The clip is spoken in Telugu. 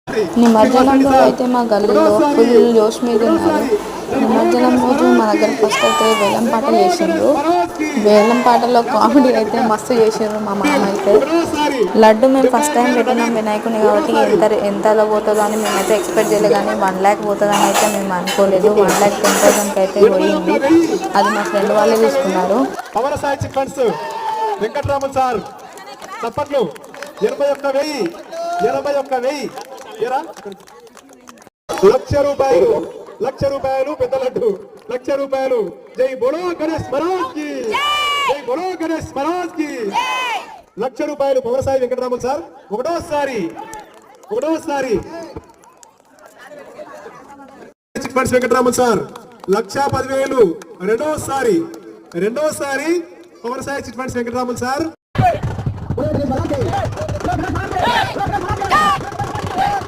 నిమజ్జనం రోజు అయితే మా గల్లీలో ఫుల్ జోష్ మీద ఉన్నారు. నిమజ్జనం రోజు మా దగ్గర ఫస్ట్ అయితే వేలం పాట చేసిండ్రు. వేలం పాటలో కామెడీ అయితే మస్తు చేసిండ్రు. మా మామ అయితే లడ్డు మేము ఫస్ట్ టైం పెట్టినాం వినాయకుని కాబట్టి ఎంతలో పోతుందో అని మేమైతే ఎక్స్పెక్ట్ చేయలేదు, కానీ 1 lakh పోతుందని అయితే మేము అనుకోలేదు. 1,10,000 అయితే పోయింది. అది మా ఫ్రెండ్ వాళ్ళే తీసుకున్నారు. వెంకటరామన్ సార్ చప్పట్లు 81,000 లక్ష రూపాయలు పెద్ద లడ్డు ₹1,00,000. జై బోలో గణేష్ మహారాజ్ కి, జై బోలో గణేష్ మహారాజ్ కి. ₹1,00,000 పవరసాయి వెంకటరామన్ సార్ ఒకటోసారి వెంకటరామన్ సార్ 1,10,000 రెండోసారి పవరసాయి చిట్ ఫండ్స్ వెంకటరామన్ సార్.